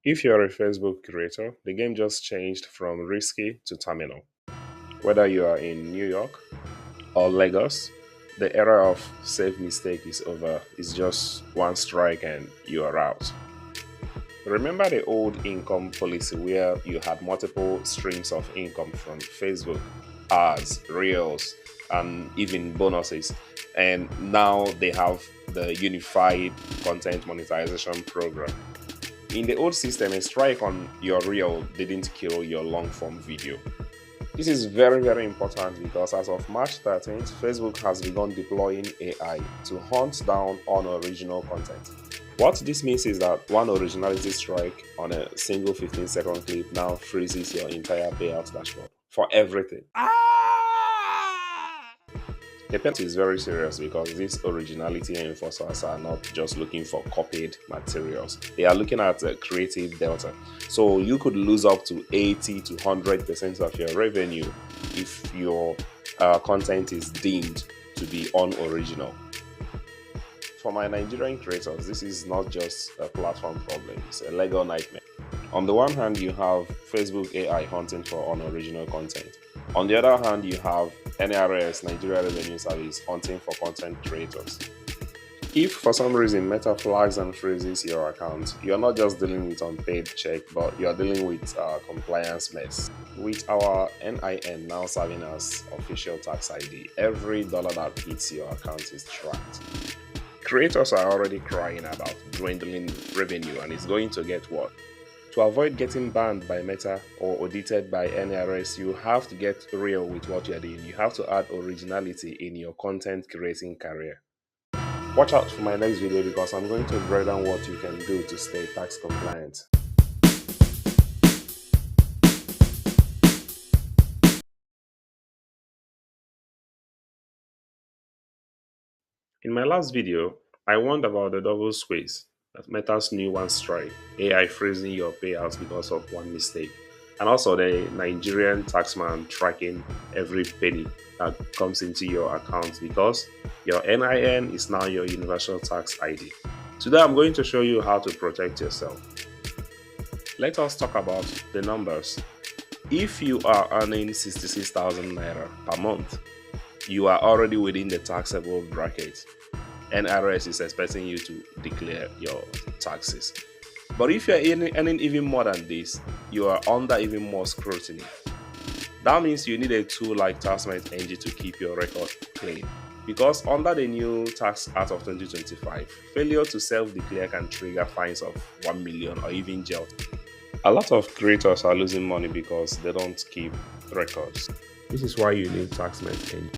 If you're a Facebook creator, the game just changed from risky to terminal. Whether you are in New York or Lagos, the era of save mistake is over. It's just one strike and you are out. Remember the old income policy where you had multiple streams of income from Facebook, ads, reels, and even bonuses. And now they have the unified content monetization program. In the old system, a strike on your reel didn't kill your long form video. This is very, very important because as of March 13th, Facebook has begun deploying AI to hunt down unoriginal content. What this means is that one originality strike on a single 15-second clip now freezes your entire payout dashboard for everything. The penalty is very serious because these originality enforcers are not just looking for copied materials. They are looking at a creative delta. So you could lose up to 80 to 100% of your revenue if your content is deemed to be unoriginal. For my Nigerian creators, this is not just a platform problem, it's a legal nightmare. On the one hand, you have Facebook AI hunting for unoriginal content. On the other hand, you have NRS, Nigeria Revenue Service, hunting for content creators. If for some reason Meta flags and freezes your account, you're not just dealing with unpaid check, but you're dealing with compliance mess. With our NIN now serving as official tax ID, every dollar that hits your account is tracked. Creators are already crying about dwindling revenue, and it's going to get worse. To avoid getting banned by Meta or audited by NRS, you have to get real with what you're doing. You have to add originality in your content creating career. Watch out for my next video because I'm going to break down what you can do to stay tax compliant. In my last video, I warned about the double squeeze that Meta's new one strike, AI freezing your payouts because of one mistake, and also the Nigerian taxman tracking every penny that comes into your account because your NIN is now your universal tax ID. Today I'm going to show you how to protect yourself. Let us talk about the numbers. If you are earning 66,000 naira per month, you are already within the taxable bracket. NRS is expecting you to declare your taxes. But if you're earning even more than this, you are under even more scrutiny. That means you need a tool like TaxMateNG to keep your record clean. Because under the new Tax Act of 2025, failure to self-declare can trigger fines of 1 million or even jail. A lot of creators are losing money because they don't keep records. This is why you need TaxMateNG.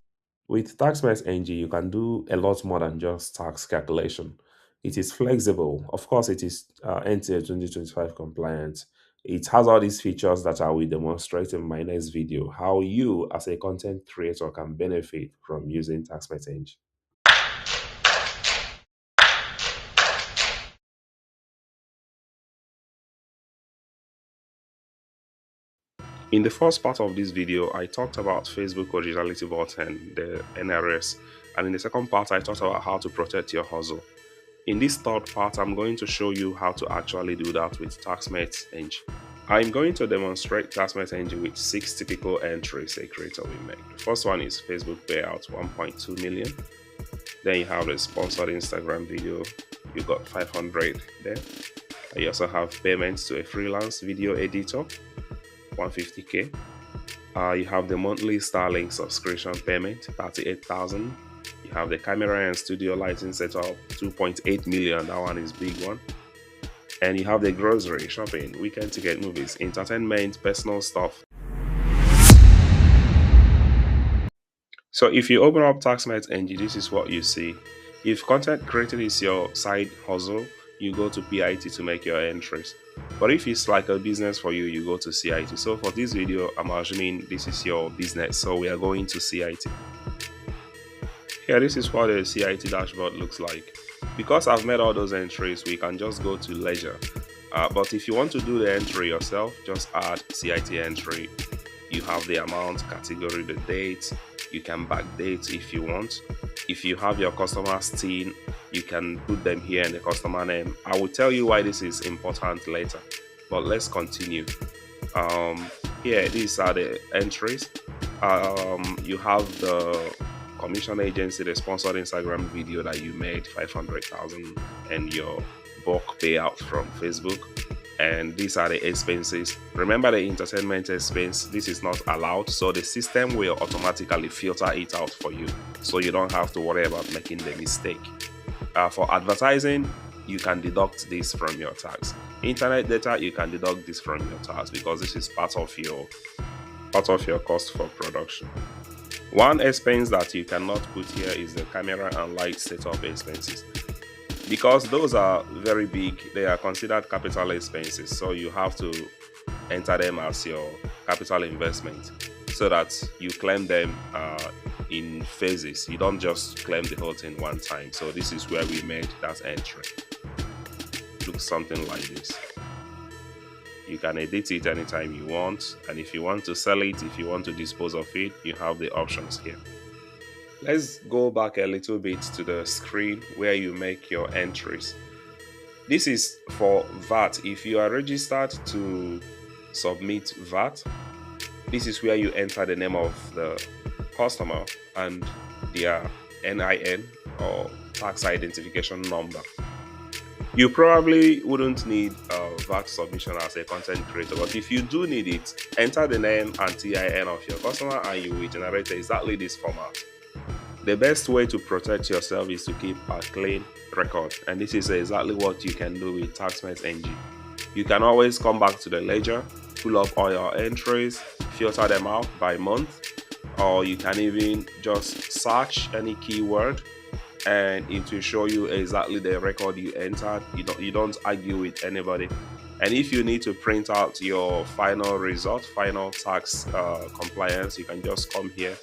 With TaxMateNG, you can do a lot more than just tax calculation. It is flexible. Of course, it is NTA 2025 compliant. It has all these features that I will demonstrate in my next video, how you as a content creator can benefit from using TaxMateNG. In the first part of this video, I talked about Facebook Originality button, the NRS, and in the second part, I talked about how to protect your hustle. In this third part, I'm going to show you how to actually do that with TaxMateNG. I'm going to demonstrate TaxMateNG with 6 typical entries a creator will make. The first one is Facebook payout 1.2 million. Then you have the sponsored Instagram video, you got 500 there. You also have payments to a freelance video editor, 150k. You have the monthly Starlink subscription payment, 38,000. You have the camera and studio lighting setup, 2.8 million. That one is big one. And you have the grocery, shopping, weekend ticket, movies, entertainment, personal stuff. So if you open up TaxMateNG, this is what you see. If content creating is your side hustle, you go to PIT to make your entries. But if it's like a business for you, you go to CIT. So for this video, I'm assuming this is your business. So we are going to CIT. Here, this is what the CIT dashboard looks like. Because I've made all those entries, we can just go to leisure. But if you want to do the entry yourself, just add CIT entry. You have the amount, category, the date. You can backdate if you want. If you have your customer's TIN, you can put them here in the customer name. I will tell you why this is important later. But let's continue. um Here, these are the entries. You have the commission agency, the sponsored Instagram video that you made 500,000, and your bulk payout from Facebook. And these are the expenses. Remember the entertainment expense, this is not allowed, so the system will automatically filter it out for you, so you don't have to worry about making the mistake. For advertising, you can deduct this from your tax. Internet data, you can deduct this from your tax because this is part of your cost for production. One expense that you cannot put here is the camera and light setup expenses, because those are very big. They are considered capital expenses, so you have to enter them as your capital investment so that you claim them in phases. You don't just claim the whole thing one time. So this is where we made that entry. Looks something like this. You can edit it anytime you want, and if you want to sell it, if you want to dispose of it, you have the options here. Let's go back a little bit to the screen where you make your entries. This is for VAT. If you are registered to submit VAT, this is where you enter the name of the customer and their NIN, or tax identification number. You probably wouldn't need a VAT submission as a content creator, but if you do need it, enter the name and TIN of your customer and you will generate exactly this format. The best way to protect yourself is to keep a clean record, and this is exactly what you can do with TaxMateNG. You can always come back to the ledger, pull up all your entries, filter them out by month, or you can even just search any keyword and it will show you exactly the record you entered. You don't argue with anybody. And if you need to print out your final result, final tax compliance, you can just come here,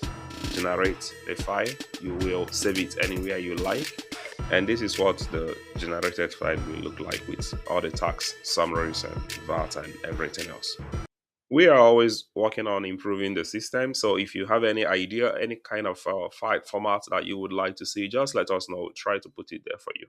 generate a file. You will save it anywhere you like. And this is what the generated file will look like with all the tax summaries and VAT and everything else. We are always working on improving the system. So if you have any idea, any kind of file format that you would like to see, just let us know. We'll try to put it there for you.